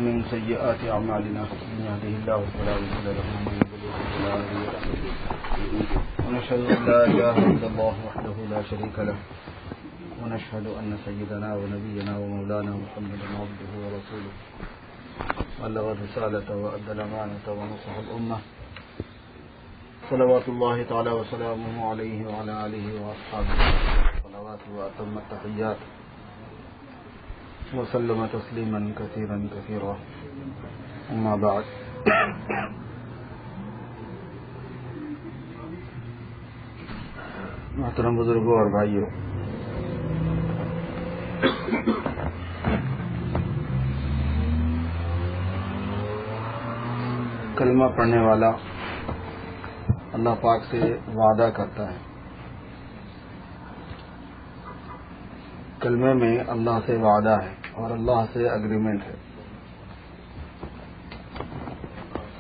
ومن سيئات أعمالنا من يهده الله فلا مضل له ومن يضلل فلا هادي له ونشهد أن لا إله إلا الله وحده لا شريك له ونشهد أن سيدنا ونبينا ومولانا محمدا عبده ورسوله بلغ الرسالة وأدى الأمانة ونصح الأمة صلوات الله تعالى وسلامه عليه وعلى آله وأصحابه صلوات وأتم التحيات وسلم تسليما كثيرا كثيرا أما بعد محترم بزرگوں اور بھائیوں، کلمہ پڑھنے والا اللہ پاک سے وعدہ کرتا ہے. کلمے میں اللہ سے وعدہ ہے اور اللہ سے اگریمنٹ ہے.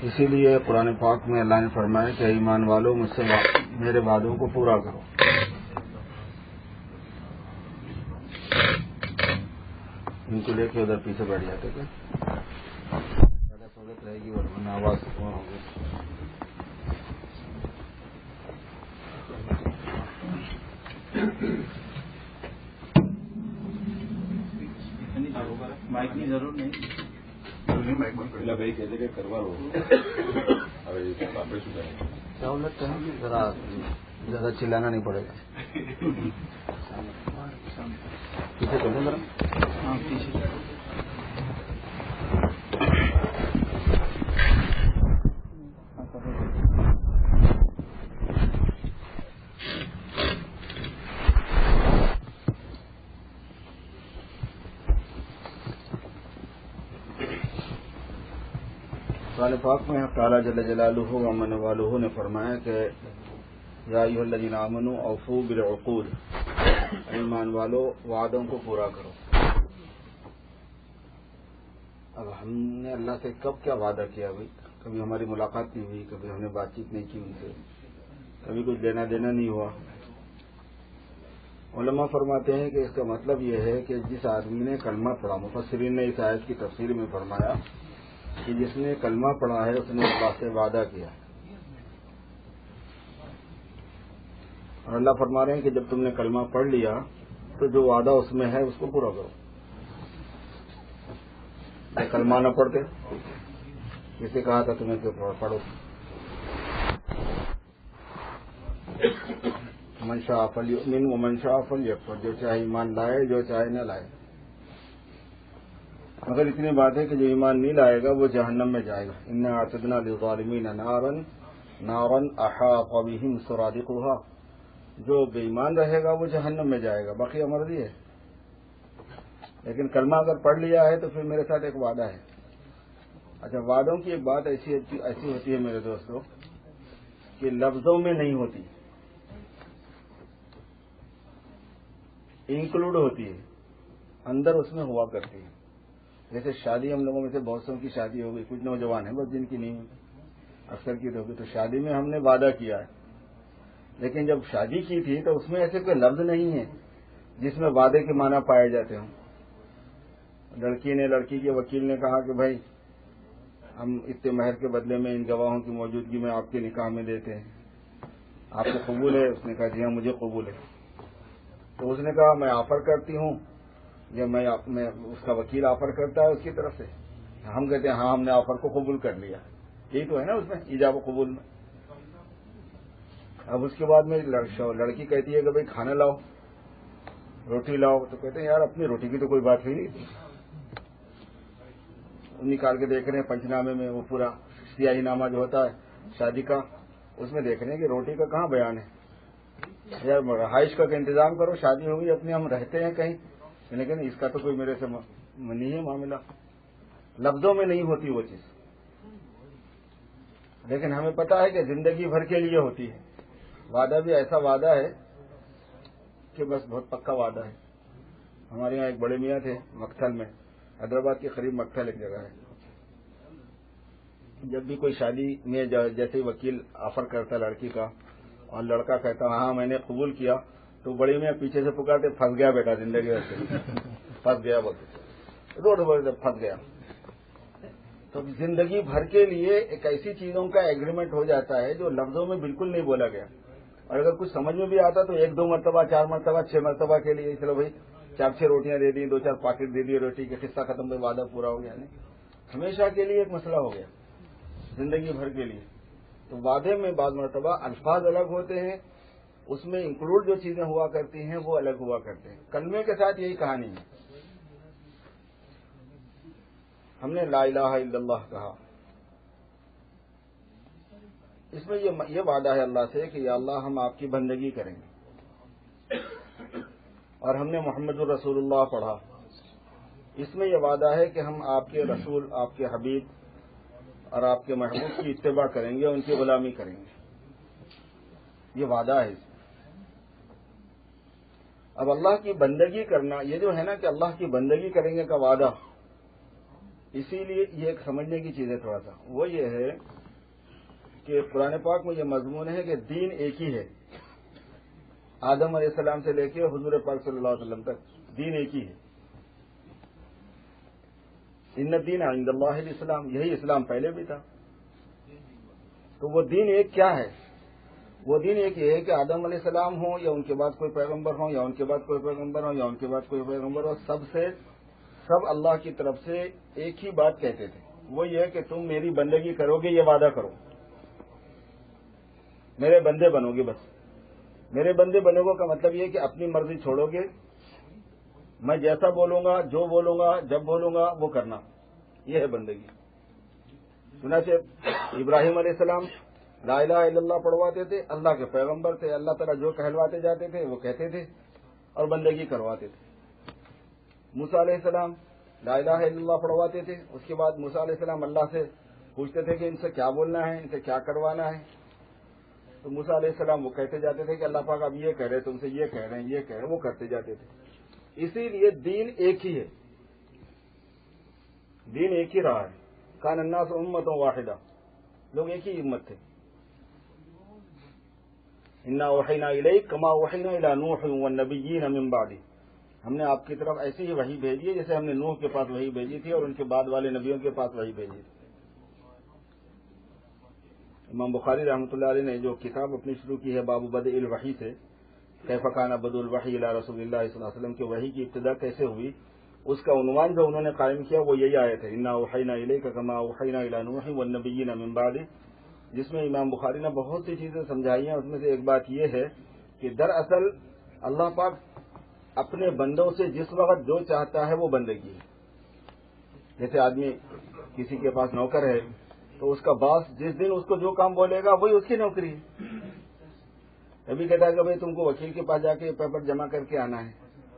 اسی لیے قرآن پاک میں اللہ نے فرمایا کہ ایمان والوں مجھ سے میرے وعدوں کو پورا کرو. ان کو لے کے ادھر پیچھے بیٹھ جاتے تھے، زیادہ سہولت رہے گی ورنہ آواز کون ہوگی. مائک کی ضرورت نہیں، بھائی کہتے کہ کروا لو. سہولت ہے ذرا زیادہ چلانا نہیں پڑے گا. پیچھے چلیں ذرا. ہاں پیچھے. قرآن پاک میں تعالیٰ جل جلالہ و من والہ نے فرمایا کہ یا ایھا الذین آمنوا اوفوا بالعقود، ایمان والو وعدوں کو پورا کرو. اب ہم نے اللہ سے کب کیا وعدہ کیا بھائی؟ کبھی ہماری ملاقات نہیں ہوئی، کبھی ہم نے بات چیت نہیں کی ان سے، کبھی کچھ لینا دینا نہیں ہوا. علماء فرماتے ہیں کہ اس کا مطلب یہ ہے کہ جس آدمی نے کلمہ پڑھا، مفسرین نے اس آیت کی تفسیر میں فرمایا کہ جس نے کلمہ پڑھا ہے اس نے اللہ سے وعدہ کیا. اور اللہ فرما رہے ہیں کہ جب تم نے کلمہ پڑھ لیا تو جو وعدہ اس میں ہے اس کو پورا کرو. کلمہ نہ پڑھتے کسی کہا تھا تمہیں کہ پڑھو. من شاء فلیؤمن ومن شاء فلیکفر، جو چاہے ایمان لائے جو چاہے نہ لائے. مگر اتنی بات ہے کہ جو ایمان نہیں لائے گا وہ جہنم میں جائے گا. انا اعتدنا للظالمین نارا احاط بهم سرادقها، جو بے ایمان رہے گا وہ جہنم میں جائے گا. باقی مرضی ہے. لیکن کلمہ اگر پڑھ لیا ہے تو پھر میرے ساتھ ایک وعدہ ہے. اچھا، وعدوں کی ایک بات ایسی ہوتی ہے میرے دوستوں کہ لفظوں میں نہیں ہوتی، انکلوڈ ہوتی ہے، اندر اس میں ہوا کرتی ہے. جیسے شادی ہم لوگوں میں سے بہت سو کی شادی ہو گئی، کچھ نوجوان ہیں بس جن کی نہیں ہوئی، اکثر کی ہوگی. تو شادی میں ہم نے وعدہ کیا ہے، لیکن جب شادی کی تھی تو اس میں ایسے کوئی لفظ نہیں ہے جس میں وعدے کے معنی پائے جاتے ہوں. لڑکی کے وکیل نے کہا کہ بھائی ہم اتنے مہر کے بدلے میں ان گواہوں کی موجودگی میں آپ کے نکاح میں دیتے ہیں، آپ کو قبول ہے؟ اس نے کہا جی ہاں مجھے قبول ہے. تو اس نے کہا میں آفر کرتی ہوں یا میں اس کا وکیل آفر کرتا ہے اس کی طرف سے. ہم کہتے ہیں ہاں ہم نے آفر کو قبول کر لیا. یہی تو ہے نا اس میں ایجاب و قبول میں. اب اس کے بعد میں لڑکی کہتی ہے کہ بھائی کھانا لاؤ، روٹی لاؤ. تو کہتے ہیں یار اپنی روٹی کی تو کوئی بات ہوئی نہیں. نکال کے دیکھ رہے ہیں پنچ نامے میں، وہ پورا سیاہی نامہ جو ہوتا ہے شادی کا، اس میں دیکھ رہے ہیں کہ روٹی کا کہاں بیان ہے. یار رہائش کا انتظام کرو، شادی ہوگی اپنی، ہم رہتے ہیں کہیں، لیکن اس کا تو کوئی میرے سے نہیں ہے معاملہ. لفظوں میں نہیں ہوتی وہ چیز، لیکن ہمیں پتا ہے کہ زندگی بھر کے لیے ہوتی ہے. وعدہ بھی ایسا وعدہ ہے کہ بس بہت پکا وعدہ ہے. ہمارے یہاں ایک بڑے میاں تھے مکتھل میں، حیدرآباد کے قریب مکتھل ایک جگہ ہے. جب بھی کوئی شادی میں جیسے وکیل آفر کرتا لڑکی کا اور لڑکا کہتا ہاں میں نے قبول کیا، تو بڑی میاں پیچھے سے پکارتے پھنس گیا بیٹا زندگی سے، پھنس گیا بولتے، روڈ پھنس گیا. تو زندگی بھر کے لیے ایک ایسی چیزوں کا ایگریمنٹ ہو جاتا ہے جو لفظوں میں بالکل نہیں بولا گیا، اور اگر کچھ سمجھ میں بھی آتا تو 1 2 مرتبہ 4 مرتبہ 6 مرتبہ کے لیے چلو بھائی 4 6 روٹیاں دے دی، 2 4 پاکٹ دے دیے روٹی کے، قصہ ختم تو وعدہ پورا ہو گیا، نہیں ہمیشہ کے لیے ایک مسئلہ ہو گیا زندگی بھر کے لیے۔ تو وعدے میں بعض مرتبہ الفاظ الگ ہوتے ہیں، اس میں انکلوڈ جو چیزیں ہوا کرتی ہیں وہ الگ ہوا کرتے ہیں۔ کلمے کے ساتھ یہی کہانی ہے، ہم نے لا الہ الا اللہ کہا، اس میں یہ وعدہ ہے اللہ سے کہ یا اللہ ہم آپ کی بندگی کریں گے، اور ہم نے محمد الرسول اللہ پڑھا، اس میں یہ وعدہ ہے کہ ہم آپ کے رسول، آپ کے حبیب اور آپ کے محبوب کی اتباع کریں گے، ان کی غلامی کریں گے، یہ وعدہ ہے۔ اب اللہ کی بندگی کرنا، یہ جو ہے نا کہ اللہ کی بندگی کریں گے کا وعدہ، اسی لیے یہ ایک سمجھنے کی چیز ہے تھوڑا سا، وہ یہ ہے کہ قرآن پاک میں یہ مضمون ہے کہ دین ایک ہی ہے، آدم علیہ السلام سے لے کے حضور پاک صلی اللہ علیہ وسلم تک دین ایک ہی ہے۔ ان الدین عند اللہ الاسلام، یہی اسلام پہلے بھی تھا۔ تو وہ دین ایک کیا ہے؟ وہ دین ایک یہ ہے کہ آدم علیہ السلام ہوں یا ان کے بعد کوئی پیغمبر ہوں، یا ان کے بعد کوئی پیغمبر ہوں، یا ان کے بعد کوئی پیغمبر ہو، سب اللہ کی طرف سے ایک ہی بات کہتے تھے، وہ یہ ہے کہ تم میری بندگی کرو گے، یہ وعدہ کرو، میرے بندے بنو گے۔ بس میرے بندے بنو گے کا مطلب یہ کہ اپنی مرضی چھوڑو گے، میں جیسا بولوں گا، جو بولوں گا، جب بولوں گا وہ کرنا، یہ ہے بندگی۔ چنانچہ ابراہیم علیہ السلام لا الہ الا اللہ پڑھواتے تھے، اللہ کے پیغمبر تھے، اللہ تعالیٰ جو کہلواتے جاتے تھے وہ کہتے تھے اور بندگی کرواتے تھے۔ موسیٰ علیہ السلام لا الہ الا اللہ پڑھواتے تھے، اس کے بعد موسیٰ علیہ السلام اللہ سے پوچھتے تھے کہ ان سے کیا بولنا ہے، ان سے کیا کروانا ہے، تو موسیٰ علیہ السلام وہ کہتے جاتے تھے کہ اللہ پاک اب یہ کہہ رہے، تم سے یہ کہہ رہے ہیں، یہ کہہ رہے ہیں، وہ کرتے جاتے تھے۔ اسی لیے دین ایک ہی ہے، دین ایک ہی رہا ہے۔ کان الناس امۃ واحدہ، لوگ ایک ہی امت تھے۔ انا اوحینا الیک کما اوحینا الی نوح والنبیین من بعدہ، ہم نے آپ کی طرف ایسی ہی وحی بھیجی ہے جیسے ہم نے نوح کے پاس وحی بھیجی تھی اور ان کے بعد والے نبیوں کے پاس وحی بھیجی تھی۔ امام بخاری رحمۃ اللہ علیہ نے جو کتاب اپنی شروع کی ہے باب بدء الوحی سے، کیف کان بدء الوحی الی رسول اللہ صلی اللہ علیہ وسلم کہ وحی کی ابتدا کیسے ہوئی، اس کا عنوان جو انہوں نے قائم کیا وہ یہی آیت ہے، انا اوحینا الیک کما اوحینا الی نوح والنبیین من بعدہ، جس میں امام بخاری نے بہت سی چیزیں سمجھائی ہیں۔ اس میں سے ایک بات یہ ہے کہ دراصل اللہ پاک اپنے بندوں سے جس وقت جو چاہتا ہے وہ بندگی ہے۔ جیسے آدمی کسی کے پاس نوکر ہے تو اس کا باس جس دن اس کو جو کام بولے گا وہی اس کی نوکری ہے۔ ابھی کہتا ہے کہ بھائی تم کو وکیل کے پاس جا کے پیپر جمع کر کے آنا ہے،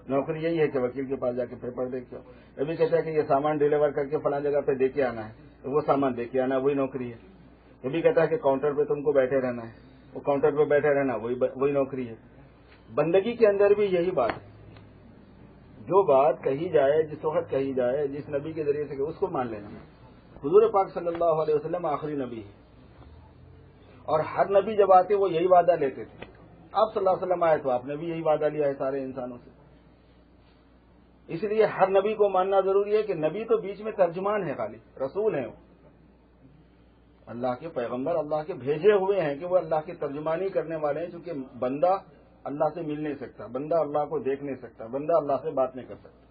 نوکری یہی ہے کہ وکیل کے پاس جا کے پیپر دے کے۔ ابھی کہتا ہے کہ یہ سامان ڈیلیور کر کے فلاں جگہ پہ دے کے آنا ہے، تو وہ سامان دے کے آنا، وہی نوکری ہے۔ ابھی کہتا ہے کہ کاؤنٹر پہ تم کو بیٹھے رہنا ہے، وہ کاؤنٹر پہ بیٹھے رہنا وہی نوکری ہے۔ بندگی کے اندر بھی یہی بات ہے، جو بات کہی جائے، جس وقت کہی جائے، جس نبی کے ذریعے سے اس کو مان لینا۔ حضور پاک صلی اللہ علیہ وسلم آخری نبی ہے، اور ہر نبی جب آتے وہ یہی وعدہ لیتے تھے۔ آپ صلی اللہ علیہ وسلم آئے تو آپ نے بھی یہی وعدہ لیا ہے سارے انسانوں سے، اس لیے ہر نبی کو ماننا ضروری ہے کہ نبی تو بیچ میں ترجمان ہے، خالی رسول ہیں، اللہ کے پیغمبر اللہ کے بھیجے ہوئے ہیں کہ وہ اللہ کی ترجمانی کرنے والے ہیں، چونکہ بندہ اللہ سے مل نہیں سکتا، بندہ اللہ کو دیکھ نہیں سکتا، بندہ اللہ سے بات نہیں کر سکتا۔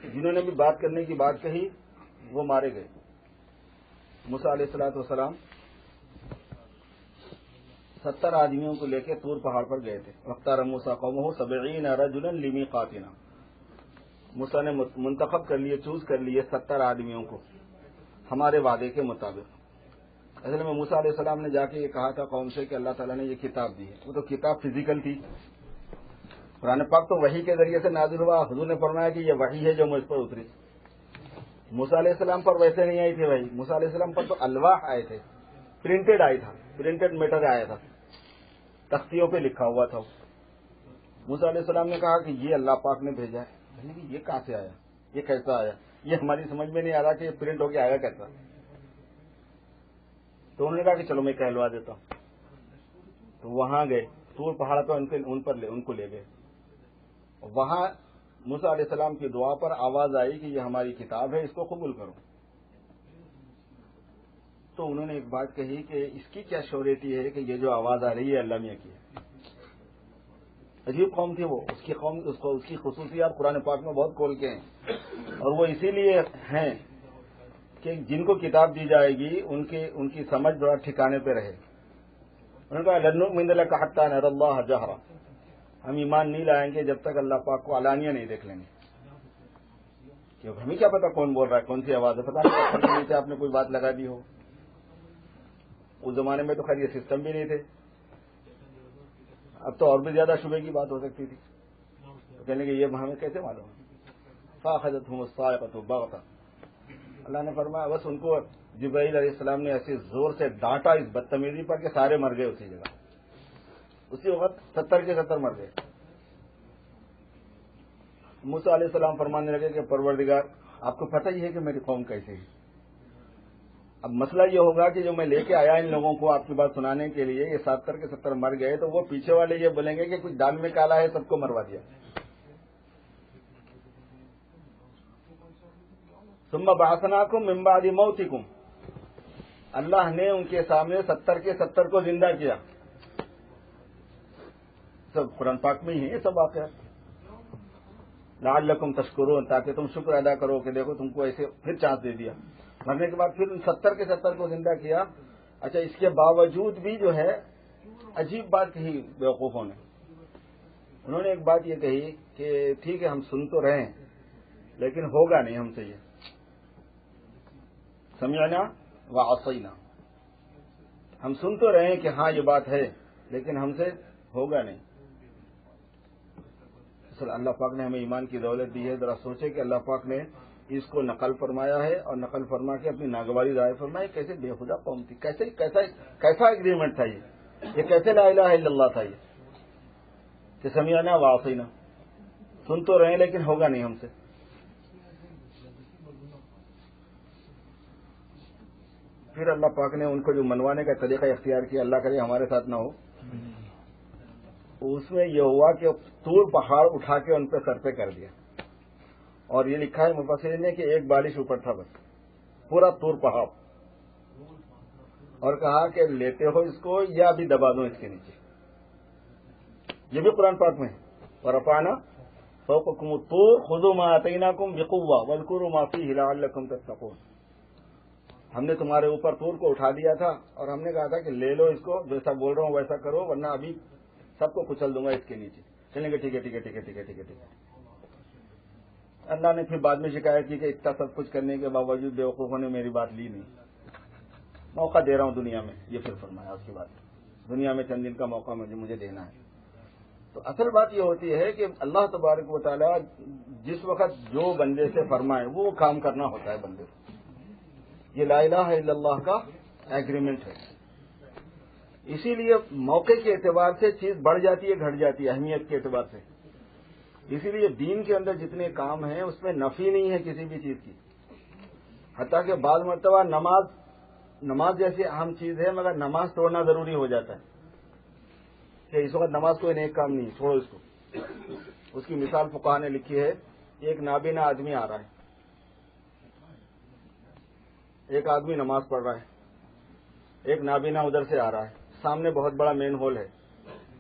جنہوں نے بھی بات کرنے کی بات کہی وہ مارے گئے۔ موسیٰ علیہ الصلوۃ والسلام 70 آدمیوں کو لے کے طور پہاڑ پر گئے تھے۔ واختار موسیٰ قومہ 70 رجلا لمیقاتنا، موسیٰ نے منتخب کر لیے، چوز کر لیے 70 آدمیوں کو ہمارے وعدے کے مطابق۔ اصل میں موسیٰ علیہ السلام نے جا کے یہ کہا تھا قوم سے کہ اللہ تعالیٰ نے یہ کتاب دی ہے، وہ تو کتاب فزیکل تھی، قرآن پاک تو وحی کے ذریعے سے نازل ہوا، حضور نے فرمایا کہ یہ وحی ہے جو مجھ پر اتری۔ موسیٰ علیہ السلام پر ویسے نہیں آئی تھی وحی، موسیٰ علیہ السلام پر تو الواح آئے تھے، پرنٹڈ آیا تھا، پرنٹڈ میٹر آیا تھا، تختیوں پہ لکھا ہوا تھا۔ موسیٰ علیہ السلام نے کہا کہ یہ اللہ پاک نے بھیجا ہے، یہ کہاں سے آیا، یہ کیسا آیا، یہ ہماری سمجھ میں نہیں آ رہا کہ یہ پرنٹ ہو کے آیا کیسا۔ تو انہوں نے کہا کہ چلو میں کہلوا دیتا ہوں، تو وہاں گئے، طور پہاڑ پہ ان کو لے گئے، وہاں موسیٰ علیہ السلام کی دعا پر آواز آئی کہ یہ ہماری کتاب ہے، اس کو قبول کرو. تو انہوں نے ایک بات کہی کہ اس کی کیا شیورٹی ہے کہ یہ جو آواز آ رہی ہے اللہ میاں کی ہے. عجیب قوم تھی وہ، اس کی خصوصیات قرآن پاک میں بہت کھول کے ہیں، اور وہ اسی لیے ہیں کہ جن کو کتاب دی جائے گی ان کی سمجھ بڑا ٹھکانے پہ رہے. انہوں نے کہا لن نؤمن لک حتی نری اللہ جہرا، ہم ایمان نہیں لائیں گے جب تک اللہ پاک کو علانیہ نہیں دیکھ لیں گے. کیونکہ ہمیں کیا پتا کون بول رہا ہے، کون سی آواز ہے، پتا نہیں تھے آپ نے کوئی بات لگا دی ہو. اس زمانے میں تو خیر یہ سسٹم بھی نہیں تھے، اب تو اور بھی زیادہ شبے کی بات ہو سکتی تھی. تو کہنے کہ یہ ہمیں کیسے معلوم ہے. فاخذتهم الصاعقة بغتة، اللہ نے فرمایا بس ان کو جبرائیل علیہ السلام نے ایسے زور سے ڈانٹا اس بدتمیزی پر کہ سارے مر گئے اسی جگہ. اسی وقت 70 کے 70 مر گئے. موسیٰ علیہ السلام فرمانے لگے کہ پروردگار آپ کو پتہ ہی ہے کہ میری قوم کیسے ہے. اب مسئلہ یہ ہوگا کہ جو میں لے کے آیا ان لوگوں کو آپ کی بات سنانے کے لیے، یہ 70 کے 70 مر گئے، تو وہ پیچھے والے یہ بولیں گے کہ کچھ دال میں کالا ہے سب کو مروا دیا. ثم بعثناکم من بعد موتکم، اللہ نے ان کے سامنے 70 کے 70 کو زندہ کیا. سب قرآن پاک میں ہی ہے یہ سب واقعات. لعلکم تشکرون، تاکہ تم شکر ادا کرو کہ دیکھو تم کو ایسے پھر چانس دے دیا. مرنے کے بعد پھر ان 70 کے 70 کو زندہ کیا. اچھا اس کے باوجود بھی جو ہے عجیب بات کہی بیوقوفوں نے. انہوں نے ایک بات یہ کہی کہ ٹھیک ہے ہم سن تو رہے ہیں لیکن ہوگا نہیں ہم سے یہ. سمعنا وعصینا، ہم سن تو رہے ہیں کہ ہاں یہ بات ہے لیکن ہم سے ہوگا نہیں. اللہ پاک نے ہمیں ایمان کی دولت دی ہے. ذرا سوچے کہ اللہ پاک نے اس کو نقل فرمایا ہے اور نقل فرما کے اپنی ناگواری ظاہر فرمائی. کیسے بے خدا قوم تھی، کیسا ایگریمنٹ تھا یہ کیسے لا الہ الا اللہ تھا یہ کہ سمعنا وعصینا، سن تو رہے ہیں لیکن ہوگا نہیں ہم سے. پھر اللہ پاک نے ان کو جو منوانے کا طریقہ اختیار کیا، اللہ کرے ہمارے ساتھ نہ ہو. اس میں یہ ہوا کہ طور پہاڑ اٹھا کے ان پہ سر پہ کر دیا، اور یہ لکھا ہے مفسرین نے کہ ایک بارش اوپر تھا بس پورا طور پہاڑ، اور کہا کہ لیتے ہو اس کو یا بھی دبا دو اس کے نیچے. یہ بھی قرآن پاک میں ہے. ورفعنا فوقکم الطور خذوا ما آتیناکم بقوة واذکروا ما فیہ لعلکم تتقون. ہم نے تمہارے اوپر طور کو اٹھا دیا تھا اور ہم نے کہا تھا کہ لے لو اس کو، جیسا بول رہا ہوں ویسا کرو ورنہ ابھی سب کو کچل دوں گا اس کے نیچے. چلیں گے ٹھیک ہے ٹھیک ہے ٹھیک ہے ٹھیک ہے ٹھیک ہے ٹھیک ہے. اللہ نے پھر بعد میں شکایت کی کہ اتنا سب کچھ کرنے کے باوجود بیوقوفوں نے میری بات لی نہیں. موقع دے رہا ہوں دنیا میں، یہ پھر فرمایا اس کے بعد دنیا میں چند دن کا موقع مجھے دینا ہے. تو اصل بات یہ ہوتی ہے کہ اللہ تبارک و تعالیٰ جس وقت جو بندے سے فرمائے وہ کام کرنا ہوتا ہے بندے کو. یہ لا الہ الا اللہ کا ایگریمنٹ ہے. اسی لیے موقع کے اعتبار سے چیز بڑھ جاتی ہے گھٹ جاتی ہے اہمیت کے اعتبار سے. اسی لیے دین کے اندر جتنے کام ہیں اس میں نفی نہیں ہے کسی بھی چیز کی. حتیٰ کہ بعض مرتبہ نماز جیسی اہم چیز ہے مگر نماز توڑنا ضروری ہو جاتا ہے کہ اس وقت نماز کوئی نیک کام نہیں، چھوڑو اس کو. اس کی مثال فقہا نے لکھی ہے. ایک نابینا آدمی آ رہا ہے، ایک آدمی نماز پڑھ رہا ہے، ایک نابینا ادھر سے آ رہا ہے. سامنے بہت بڑا مین ہول ہے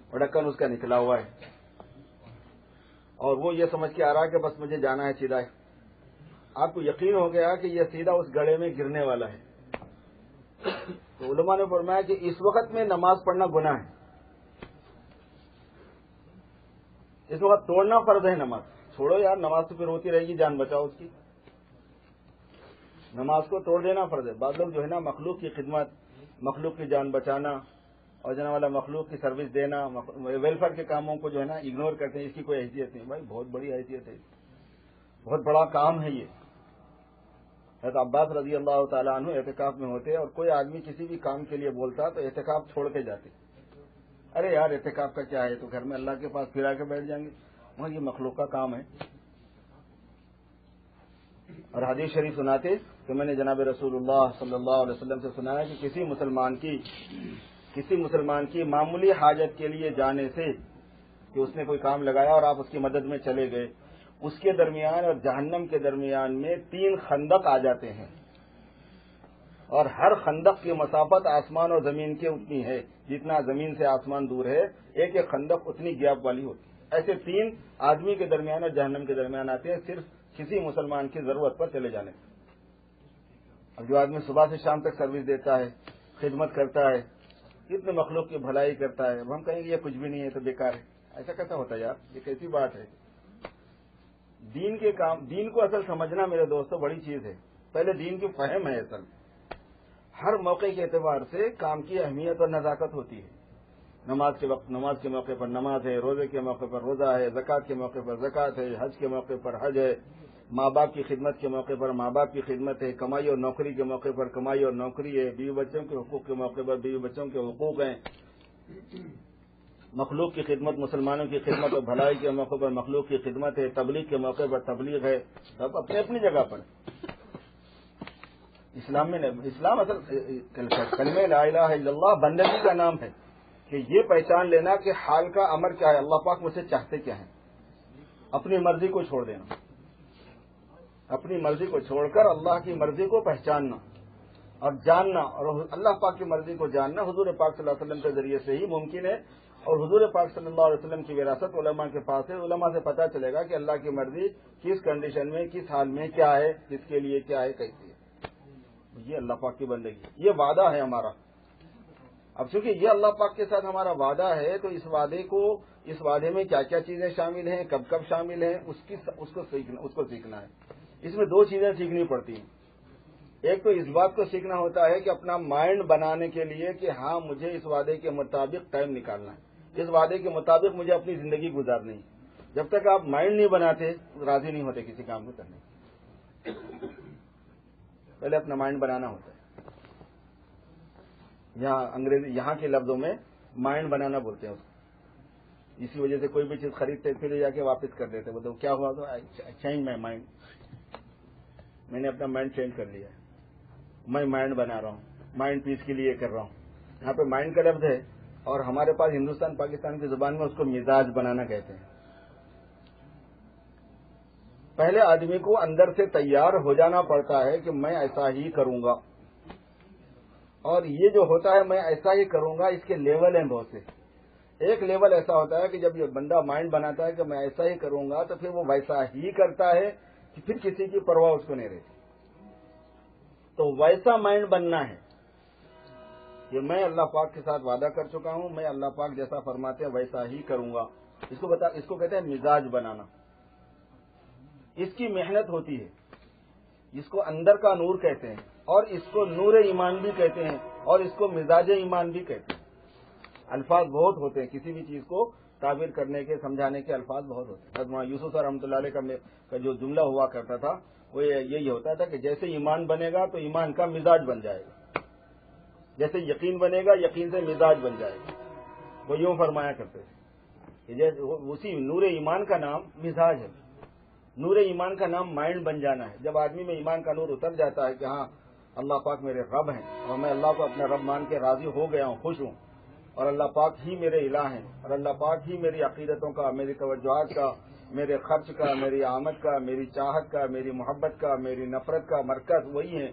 اور ڈھکن اس کا نکلا ہوا ہے، اور وہ یہ سمجھ کے آ رہا ہے کہ بس مجھے جانا ہے سیدھا ہے. آپ کو یقین ہو گیا کہ یہ سیدھا اس گڑھے میں گرنے والا ہے. تو علماء نے فرمایا کہ اس وقت میں نماز پڑھنا گناہ ہے. اس وقت توڑنا فرض ہے. نماز چھوڑو یار، نماز تو پھر ہوتی رہے گی، جان بچاؤ اس کی. نماز کو توڑ دینا فرض ہے. بعض لوگ جو ہے نا مخلوق کی خدمت، مخلوق کی جان بچانا اور جناب والا مخلوق کی سروس دینا، ویلفیئر کے کاموں کو جو ہے نا اگنور کرتے ہیں. اس کی کوئی حیثیت نہیں. بھائی بہت بڑی حیثیت ہے، بہت بڑا کام ہے یہ. حضرت عباس رضی اللہ تعالیٰ عنہ اعتکاف میں ہوتے اور کوئی آدمی کسی بھی کام کے لیے بولتا تو اعتکاف چھوڑ کے جاتے. ارے یار اعتکاف کا کیا ہے، تو گھر میں اللہ کے پاس پھرا کے بیٹھ جائیں گے. مگر یہ مخلوق کا کام ہے. اور حدیث شریف سناتے کہ میں نے جناب رسول اللہ صلی اللہ علیہ وسلم سے سنا ہے کہ کسی مسلمان کی معمولی حاجت کے لیے جانے سے کہ اس نے کوئی کام لگایا اور آپ اس کی مدد میں چلے گئے، اس کے درمیان اور جہنم کے درمیان میں 3 خندق آ جاتے ہیں، اور ہر خندق کی مسافت آسمان اور زمین کے اتنی ہے جتنا زمین سے آسمان دور ہے، ایک ایک خندق اتنی گیپ والی ہوتی ہے۔ ایسے 3 آدمی کے درمیان اور جہنم کے درمیان آتے ہیں، صرف کسی مسلمان کی ضرورت پر چلے جانے۔ اب جو آدمی صبح سے شام تک سروس دیتا ہے، خدمت کرتا ہے، اتنے مخلوق کی بھلائی کرتا ہے، اب ہم کہیں گے یہ کچھ بھی نہیں ہے تو بیکار ہے، ایسا کیسا ہوتا ہے یار؟ یہ کیسی بات ہے؟ دین کو اصل سمجھنا میرے دوستوں بڑی چیز ہے۔ پہلے دین کی فہم ہے اصل۔ ہر موقع کے اعتبار سے کام کی اہمیت اور نزاکت ہوتی ہے۔ نماز کے وقت نماز کے موقع پر نماز ہے، روزے کے موقع پر روزہ ہے، زکوٰۃ کے موقع پر زکوٰۃ ہے، حج کے موقع پر حج ہے، ماں باپ کی خدمت کے موقع پر ماں باپ کی خدمت ہے، کمائی اور نوکری کے موقع پر کمائی اور نوکری ہے، بیوی بچوں کے حقوق کے موقع پر بیوی بچوں کے حقوق ہیں، مخلوق کی خدمت، مسلمانوں کی خدمت اور بھلائی کے موقع پر مخلوق کی خدمت ہے، تبلیغ کے موقع پر تبلیغ ہے، سب اپنی اپنی جگہ پر۔ اسلام اصل کلمہ لا الہ الا اللہ بندگی کا نام ہے، کہ یہ پہچان لینا کہ حال کا امر کیا ہے، اللہ پاک مجھ سے چاہتے کیا ہیں، اپنی مرضی کو چھوڑ دینا، اپنی مرضی کو چھوڑ کر اللہ کی مرضی کو پہچاننا اور جاننا، اور اللہ پاک کی مرضی کو جاننا حضور پاک صلی اللہ علیہ وسلم کے ذریعے سے ہی ممکن ہے۔ اور حضور پاک صلی اللہ علیہ وسلم کی وراثت علماء کے پاس ہے، علماء سے پتہ چلے گا کہ اللہ کی مرضی کس کنڈیشن میں، کس حال میں کیا ہے، کس کے لیے کیا ہے، کیسی ہے۔ یہ اللہ پاک کی بندگی، یہ وعدہ ہے ہمارا۔ اب چونکہ یہ اللہ پاک کے ساتھ ہمارا وعدہ ہے تو اس وعدے میں کیا کیا چیزیں شامل ہیں، کب کب شامل ہیں، اس کو سیکھنا ہے۔ اس میں 2 چیزیں سیکھنی پڑتی ہیں۔ ایک تو اس بات کو سیکھنا ہوتا ہے کہ اپنا مائنڈ بنانے کے لیے کہ ہاں مجھے اس وعدے کے مطابق ٹائم نکالنا ہے، اس وعدے کے مطابق مجھے اپنی زندگی گزارنی ہے۔ جب تک آپ مائنڈ نہیں بناتے راضی نہیں ہوتے کسی کام کو کرنے۔ پہلے اپنا مائنڈ بنانا ہوتا ہے۔ یہاں کے لفظوں میں مائنڈ بنانا بولتے ہیں اس کو۔ اسی وجہ سے کوئی بھی چیز خریدتے پھر جا کے واپس کر دیتے، بولتے کیا ہوا تو چینج مائی مائنڈ، میں نے اپنا مائنڈ چینج کر لیا ہے، میں مائنڈ بنا رہا ہوں، مائنڈ پیس کے لیے کر رہا ہوں۔ یہاں پہ مائنڈ کا لفظ ہے، اور ہمارے پاس ہندوستان پاکستان کی زبان میں اس کو مزاج بنانا کہتے ہیں۔ پہلے آدمی کو اندر سے تیار ہو جانا پڑتا ہے کہ میں ایسا ہی کروں گا، اور یہ جو ہوتا ہے میں ایسا ہی کروں گا، اس کے لیول ہیں بہت سے۔ ایک لیول ایسا ہوتا ہے کہ جب یہ بندہ مائنڈ بناتا ہے کہ میں ایسا ہی کروں گا تو پھر وہ ویسا ہی کرتا ہے کہ پھر کسی کی پرواہ اس کو نہیں رہتی۔ تو ویسا مائنڈ بننا ہے کہ میں اللہ پاک کے ساتھ وعدہ کر چکا ہوں، میں اللہ پاک جیسا فرماتے ہیں ویسا ہی کروں گا۔ اس کو کہتے ہیں مزاج بنانا۔ اس کی محنت ہوتی ہے، اس کو اندر کا نور کہتے ہیں، اور اس کو نور ایمان بھی کہتے ہیں، اور اس کو مزاج ایمان بھی کہتے ہیں۔ الفاظ بہت ہوتے ہیں، کسی بھی چیز کو تعبیر کرنے کے، سمجھانے کے الفاظ بہت ہوتے ہیں۔ حضرت یوسف رحمۃ اللہ علیہ کا جو جملہ ہوا کرتا تھا وہ یہی ہوتا تھا کہ جیسے ایمان بنے گا تو ایمان کا مزاج بن جائے گا، جیسے یقین بنے گا یقین سے مزاج بن جائے گا۔ وہ یوں فرمایا کرتے تھے کہ اسی نور ایمان کا نام مزاج ہے، نور ایمان کا نام مائنڈ بن جانا ہے۔ جب آدمی میں ایمان کا نور اتر جاتا ہے کہ ہاں اللہ پاک میرے رب ہیں، اور میں اللہ کو اپنا رب مان کے راضی ہو گیا ہوں، خوش ہوں، اور اللہ پاک ہی میرے الہ ہیں، اور اللہ پاک ہی میری عقیدتوں کا، میری توجہات کا، میرے خرچ کا، میری آمد کا، میری چاہت کا، میری محبت کا، میری نفرت کا مرکز وہی ہیں۔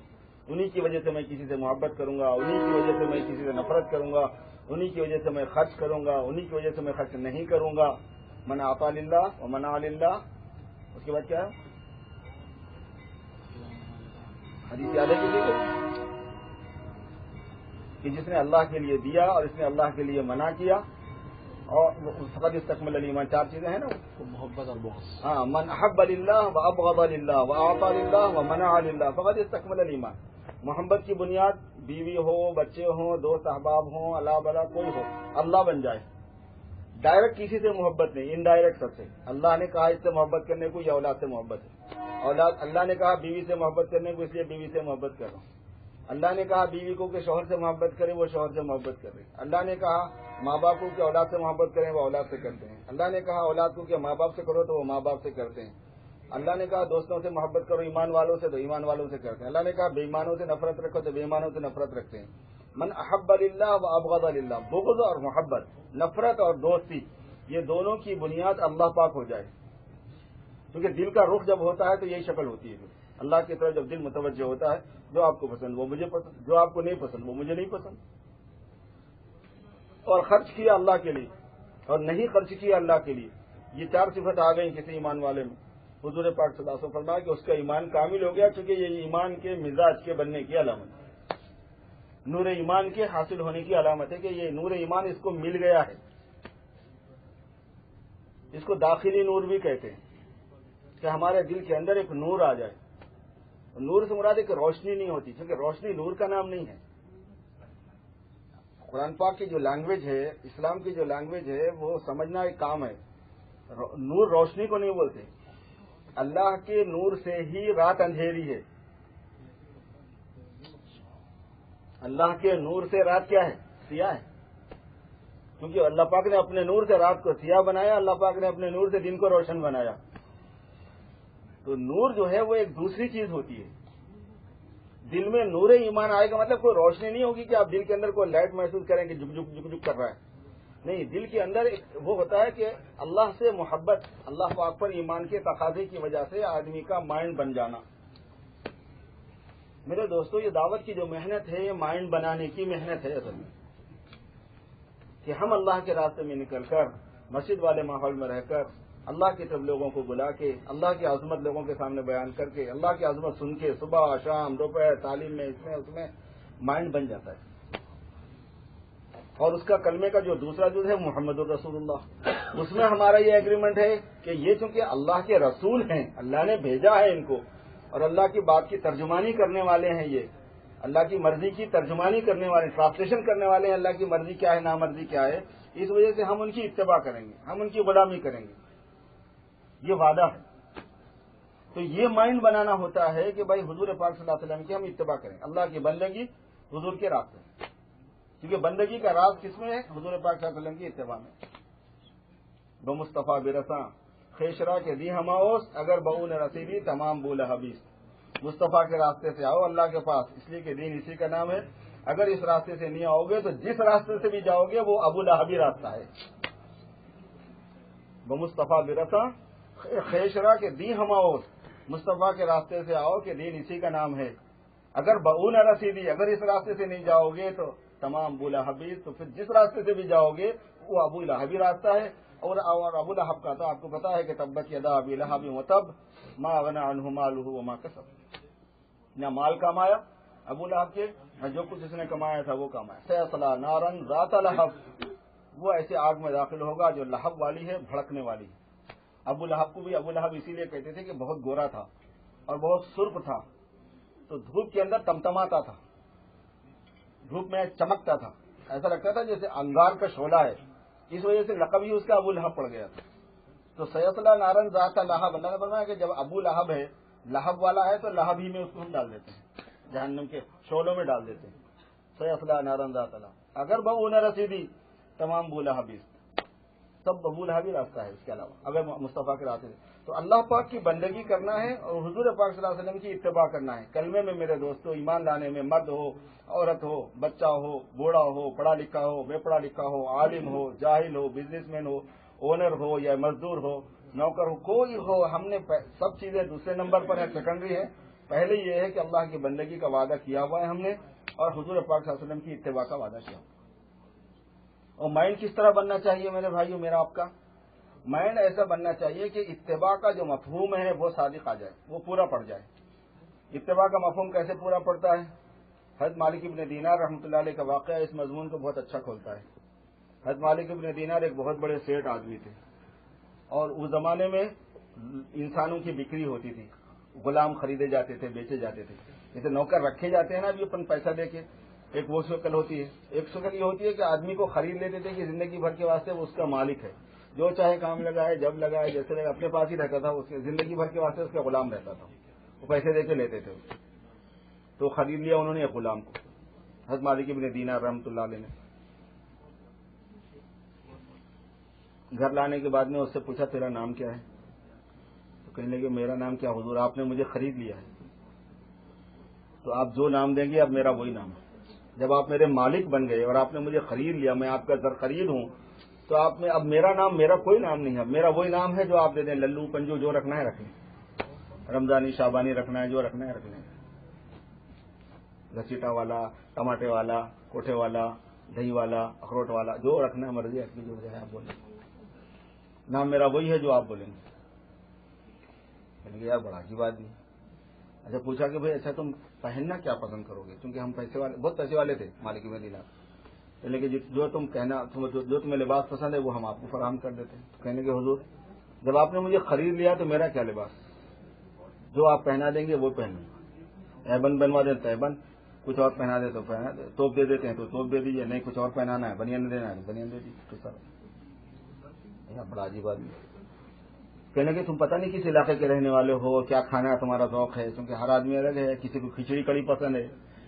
انہی کی وجہ سے میں کسی سے محبت کروں گا، انہی کی وجہ سے میں کسی سے نفرت کروں گا، انہی کی وجہ سے میں خرچ کروں گا، انہی کی وجہ سے میں خرچ نہیں کروں گا۔ من اعطى للہ ومنع للہ، اس کے بعد کیا ہے؟ حدیث یاد ہے کسی کو کہ جس نے اللہ کے لیے دیا اور اس نے اللہ کے لیے منع کیا، اور فقط استکمل الایمان، 4 چیزیں ہیں نا، محبت اور بغض۔ ہاں، من احب للہ وابغض للہ واعطى للہ ومنع للہ فقط استکمل الایمان۔ محبت کی بنیاد بیوی ہو، بچے ہوں، دوست احباب ہوں، اللہ بلا کوئی ہو، اللہ بن جائے۔ ڈائریکٹ کسی سے محبت نہیں، انڈائریکٹ سب سے۔ اللہ نے کہا اس سے محبت کرنے کو، یا اولاد سے محبت ہے۔ اولاد، اللہ نے کہا بیوی سے محبت کرنے کو، اس لیے بیوی سے محبت کر رہا ہوں۔ اللہ نے کہا بیوی کو کہ شوہر سے محبت کرے، وہ شوہر سے محبت کر رہی۔ اللہ نے کہا ماں باپ کو کہ اولاد سے محبت کریں، وہ اولاد سے کرتے ہیں۔ اللہ نے کہا اولاد کو کہ ماں باپ سے کرو، تو وہ ماں باپ سے کرتے ہیں۔ اللہ نے کہا دوستوں سے محبت کرو ایمان والوں سے، تو ایمان والوں سے کرتے ہیں۔ اللہ نے کہا بے ایمانوں سے نفرت رکھو، تو بے ایمانوں سے نفرت رکھتے ہیں۔ من احب للہ و ابغض للہ، بغض اور محبت، نفرت اور دوستی، یہ دونوں کی بنیاد اللہ پاک ہو جائے۔ کیونکہ دل کا رخ جب ہوتا ہے تو یہی شکل ہوتی ہے. اللہ کی طرف جب دل متوجہ ہوتا ہے، جو آپ کو پسند وہ مجھے پسند، جو آپ کو نہیں پسند وہ مجھے نہیں پسند. اور خرچ کیا اللہ کے لیے اور نہیں خرچ کیا اللہ کے لیے، یہ 4 صفت آ گئی کسی ایمان والے میں. حضور پاک صلی اللہ علیہ وسلم فرمایا کہ اس کا ایمان کامل ہو گیا، چونکہ یہ ایمان کے مزاج کے بننے کی علامت ہے، نور ایمان کے حاصل ہونے کی علامت ہے کہ یہ نور ایمان اس کو مل گیا ہے. اس کو داخلی نور بھی کہتے ہیں کہ ہمارے دل کے اندر ایک نور آ جائے. نور سے مراد ایک روشنی نہیں ہوتی، کیونکہ روشنی نور کا نام نہیں ہے. قرآن پاک کی جو لینگویج ہے، اسلام کی جو لینگویج ہے، وہ سمجھنا ایک کام ہے. نور روشنی کو نہیں بولتے. اللہ کے نور سے ہی رات اندھیری ہے. اللہ کے نور سے رات کیا ہے؟ سیاہ ہے. کیونکہ اللہ پاک نے اپنے نور سے رات کو سیاہ بنایا، اللہ پاک نے اپنے نور سے دن کو روشن بنایا. تو نور جو ہے وہ ایک دوسری چیز ہوتی ہے. دل میں نور ایمان آئے گا مطلب کوئی روشنی نہیں ہوگی کہ آپ دل کے اندر کوئی لائٹ محسوس کریں کہ جھک جھک جھک جھک کر رہا ہے. نہیں، دل کے اندر ایک وہ ہوتا ہے کہ اللہ سے محبت، اللہ پاک پر ایمان کے تقاضے کی وجہ سے آدمی کا مائنڈ بن جانا. میرے دوستو، یہ دعوت کی جو محنت ہے یہ مائنڈ بنانے کی محنت ہے اصل میں، کہ ہم اللہ کے راستے میں نکل کر مسجد والے ماحول میں رہ کر اللہ کی طرف لوگوں کو بلا کے اللہ کی عظمت لوگوں کے سامنے بیان کر کے اللہ کی عظمت سن کے صبح شام دوپہر تعلیم میں اس میں مائنڈ بن جاتا ہے. اور اس کا کلمے کا جو دوسرا جز ہے محمد الرسول اللہ، اس میں ہمارا یہ ایگریمنٹ ہے کہ یہ چونکہ اللہ کے رسول ہیں، اللہ نے بھیجا ہے ان کو، اور اللہ کی بات کی ترجمانی کرنے والے ہیں، یہ اللہ کی مرضی کی ترجمانی کرنے والے، ٹرانسلیشن کرنے والے ہیں. اللہ کی مرضی کیا ہے، نامرضی کیا ہے، اس وجہ سے ہم ان کی اتباع کریں گے، ہم ان کی غلامی کریں گے. یہ وعدہ ہے. تو یہ مائنڈ بنانا ہوتا ہے کہ بھائی حضور پاک صلی اللہ علیہ وسلم کی ہم اتباع کریں، اللہ کی بندگی حضور کے راستے. کیونکہ بندگی کا راز کس میں ہے؟ حضور پاک صلی اللہ علیہ وسلم کی اتباع میں. بمصطفیٰ برساں خیشرا کے دی ہماؤس، اگر بہو نے رسیدی تمام بول حبیس. مصطفیٰ کے راستے سے آؤ اللہ کے پاس، اس لیے کہ دین اسی کا نام ہے. اگر اس راستے سے نہیں آؤ گے تو جس راستے سے بھی جاؤ گے وہ ابو لہبی راستہ ہے. بمصطفیٰ برساں خیشرا کے دی ہماؤس، مصطفیٰ کے راستے سے آؤ کہ دین اسی کا نام ہے. اگر بہو نہ رسیدی، اگر اس راستے سے نہیں جاؤ گے تو تمام بولا حبیب، تو پھر جس راستے سے بھی جاؤ گے وہ ابو لہبی راستہ ہے. اور ابو لہب کا تو آپ کو پتا ہے کہ تبت یدا ابی لہب وتب ما اغنی عنہ مالہ وما کسب. نہ مال کمایا ابو لہب کے، نہ جو کچھ اس نے کمایا تھا وہ کمایا. سیصلی نارا ذات لہب، وہ ایسے آگ میں داخل ہوگا جو لہب والی ہے، بھڑکنے والی. ابو لہب کو بھی ابو لہب اسی لیے کہتے تھے کہ بہت گورا تھا اور بہت سرخ تھا، تو دھوپ کے اندر تمتماتا تھا، دھوپ میں چمکتا تھا، ایسا لگتا تھا جیسے انگار کا شعلہ ہے. اس وجہ سے لقب ہی اس کا ابو لہب پڑ گیا تھا. تو سیصلی نارا ذات لہب، اللہ نے فرمایا کہ جب ابو لہب ہے، لہب والا ہے، تو لہب ہی میں اس کو ہم ڈال دیتے ہیں، جہنم کے شعلوں میں ڈال دیتے ہیں. سیصلی نارا ذات لہب، اگر بہو نہ رسیدی تمام بو لہبی، سب ابو لہبی راستہ ہے. اس کے علاوہ اگر مصطفیٰ کے راستے سے، تو اللہ پاک کی بندگی کرنا ہے اور حضور پاک صلی اللہ علیہ وسلم کی اتباع کرنا ہے. کلمے میں میرے دوستو، ایمان لانے میں مرد ہو، عورت ہو، بچہ ہو، بوڑھا ہو، پڑھا لکھا ہو، بے پڑھا لکھا ہو، عالم ہو، جاہل ہو، بزنس مین ہو، اونر ہو یا مزدور ہو، نوکر ہو، کوئی ہو، ہم نے سب چیزیں دوسرے نمبر پر ہے، سیکنڈری ہے. پہلے یہ ہے کہ اللہ کی بندگی کا وعدہ کیا ہوا ہے ہم نے، اور حضور پاک صلی اللہ علیہ وسلم کی اتباع کا وعدہ کیا. اور مائنڈ کس طرح بننا چاہیے میرے بھائیو، میرا آپ کا مائنڈ ایسا بننا چاہیے کہ اتباع کا جو مفہوم ہے وہ صادق آ جائے، وہ پورا پڑ جائے. اتباع کا مفہوم کیسے پورا پڑتا ہے؟ حضرت مالک ابن دینار رحمۃ اللہ علیہ کا واقعہ اس مضمون کو بہت اچھا کھولتا ہے. حضرت مالک ابن دینار ایک بہت بڑے سیٹ آدمی تھے، اور اس زمانے میں انسانوں کی بکری ہوتی تھی، غلام خریدے جاتے تھے، بیچے جاتے تھے. جیسے نوکر رکھے جاتے ہیں نا ابھی اپن پیسہ دے کے، ایک وہ شکل ہوتی ہے. ایک شکل یہ ہوتی ہے کہ آدمی کو خرید لیتے تھے کہ زندگی بھر کے واسطے وہ اس کا مالک ہے، جو چاہے کام لگائے، جب لگائے، جیسے لگائے، اپنے پاس ہی رہتا تھا، اس کے زندگی بھر کے واسطے اس کا غلام رہتا تھا، وہ پیسے دے کے لیتے تھے. تو خرید لیا انہوں نے ایک غلام کو، حضرت مالک ابن دینار رحمۃ اللہ علیہ نے. گھر لانے کے بعد میں اس سے پوچھا تیرا نام کیا ہے؟ تو کہنے لگے میرا نام کیا حضور، آپ نے مجھے خرید لیا ہے، تو آپ جو نام دیں گے اب میرا وہی نام ہے. جب آپ میرے مالک بن گئے اور آپ نے مجھے خرید لیا، میں آپ کا زر خرید ہوں، تو آپ میں اب میرا نام میرا کوئی نام نہیں ہے، میرا وہی نام ہے جو آپ دے دیں، للو پنجو جو رکھنا ہے رکھ لیں، رمضانی شابانی رکھنا ہے جو رکھنا ہے رکھ لیں، گچیٹا والا، ٹماٹے والا، کوٹھے والا، دہی والا، اخروٹ والا، جو رکھنا ہے مرضی آپ کی جو ہے آپ بولیں، نام میرا وہی ہے جو آپ بولیں گے۔ یار بڑا عجیب آدمی۔ اچھا پوچھا کہ بھائی اچھا تم پہننا کیا پسند کرو گے، کیونکہ ہم پیسے والے، بہت پیسے والے تھے مالک مدینہ، لیکن جو تم کہنا جو تمہیں لباس پسند ہے وہ ہم آپ کو فراہم کر دیتے ہیں۔ تو کہنے کے حضور جب آپ نے مجھے خرید لیا تو میرا کیا لباس، جو آپ پہنا دیں گے وہ پہن لوں گا، ایبن بنوا دیں تو ایبن، کچھ اور پہنا دے تو پہنا دے، توپ دے دیتے ہیں تو توپ دے دیجیے، نہیں کچھ اور پہنانا ہے، بنیان دینا ہے بنیان دے دیجیے، تو سر بڑا عجیب آدمی۔ کہنے کہ تم پتہ نہیں کس علاقے کے رہنے والے ہو، کیا کھانا تمہارا ذوق ہے، کیونکہ ہر آدمی الگ ہے، کسی کو کھچڑی کڑی پسند ہے،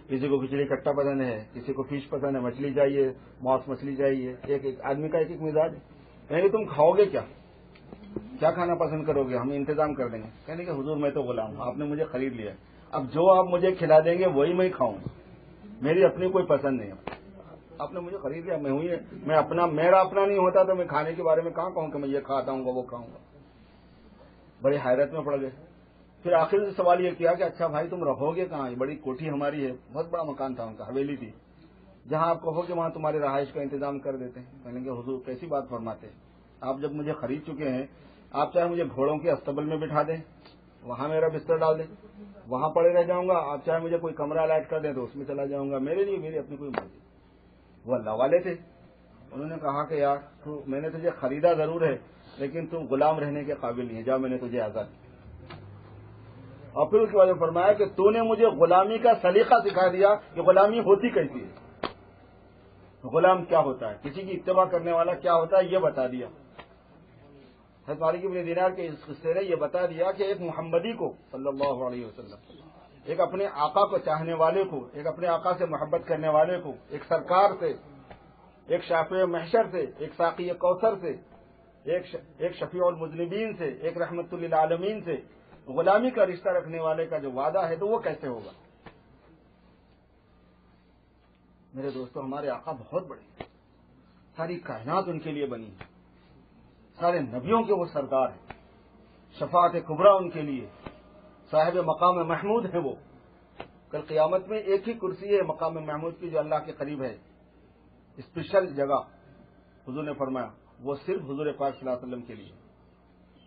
کسی کو کھچڑی کٹا پسند ہے، کسی کو فش پسند ہے، مچھلی چاہیے، ماس مچھلی چاہیے، ایک آدمی کا ایک مزاج ہے۔ کہنے کہ تم کھاؤ گے کیا کھانا پسند کرو گے، ہم انتظام کر دیں گے۔ کہنے کہ حضور میں تو غلام ہوں، آپ نے مجھے خرید لیا، اب جو آپ مجھے کھلا دیں گے وہی میں کھاؤں گا، میری اپنی کوئی پسند نہیں ہے، آپ نے مجھے خرید لیا، میرا اپنا نہیں ہوتا تو میں کھانے کے بارے میں کہاں کہوں کہ میں یہ کھاتا ہوں گا وہ کھاؤں گا۔ بڑی حیرت میں پڑ گئے۔ پھر آخر سے سوال یہ کیا کہ اچھا بھائی تم رہو گے کہاں، بڑی کوٹھی ہماری ہے، بہت بڑا مکان تھا ان کا، حویلی تھی، جہاں آپ کہو کہ وہاں تمہاری رہائش کا انتظام کر دیتے ہیں۔ کہنے کہ حضور کیسی بات فرماتے ہیں، آپ جب مجھے خرید چکے ہیں، آپ چاہے مجھے گھوڑوں کے استبل میں بٹھا دیں، وہاں میرا بستر ڈال دیں، وہاں پڑے رہ جاؤں گا، آپ چاہے مجھے کوئی کمرہ الائٹ کر دیں تو اس میں چلا جاؤں گا، میرے لیے میری اپنی کوئی مرضی۔ وہ اللہ والے تھے، انہوں نے کہا کہ یار میں نے تجھے خریدا ضرور ہے لیکن تو غلام رہنے کے قابل نہیں ہے، جا میں نے تجھے آزاد کیا۔ اور پھر اس کے بعد فرمایا کہ تو نے مجھے غلامی کا سلیقہ سکھا دیا کہ غلامی ہوتی کیسی ہے، غلام کیا ہوتا ہے، کسی کی اتباع کرنے والا کیا ہوتا ہے یہ بتا دیا۔ حضرت مالک بن دینار کے اس قصے نے یہ بتا دیا کہ ایک محمدی کو صلی اللہ علیہ وسلم، ایک اپنے آقا کو چاہنے والے کو، ایک اپنے آقا سے محبت کرنے والے کو، ایک سرکار سے، ایک شافع محشر سے، ایک ساقی کوثر سے، ایک شفیع المذنبین سے، ایک رحمت للعالمین سے غلامی کا رشتہ رکھنے والے کا جو وعدہ ہے تو وہ کیسے ہوگا؟ میرے دوستو ہمارے آقا بہت بڑے ہیں، ساری کائنات ان کے لیے بنی ہے، سارے نبیوں کے وہ سردار ہیں، شفاعت کبریٰ ان کے لیے، صاحب مقام محمود ہیں وہ۔ کل قیامت میں ایک ہی کرسی ہے مقام محمود کی جو اللہ کے قریب ہے، اسپیشل جگہ حضور نے فرمایا وہ صرف حضور پاک صلی اللہ علیہ وسلم کے لیے،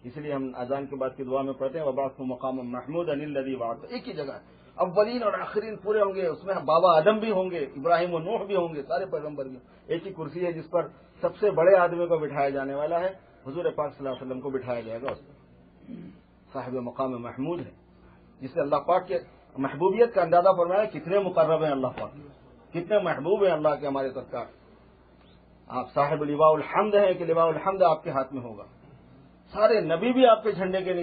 اس لیے ہم اذان کے بعد کی دعا میں پڑھتے ہیں وبعثہ مقام محمود الذی وعدہ، ایک ہی جگہ ہے، اولین اور آخرین پورے ہوں گے، اس میں بابا آدم بھی ہوں گے، ابراہیم و نوح بھی ہوں گے، سارے پیغمبر بھی، ایک ہی کرسی ہے جس پر سب سے بڑے آدمی کو بٹھایا جانے والا ہے، حضور پاک صلی اللہ علیہ وسلم کو بٹھایا جائے گا، اس پر صاحب مقام محمود ہے، جس سے اللہ پاک کے محبوبیت کا اندازہ فرمایا کتنے مقرب ہیں اللہ پاک، کتنے محبوب ہیں اللہ کے ہمارے سرکار۔ آپ صاحب لواء الحمد ہیں کہ لواء الحمد آپ کے ہاتھ میں ہوگا، سارے نبی بھی آپ کے جھنڈے کے نیچے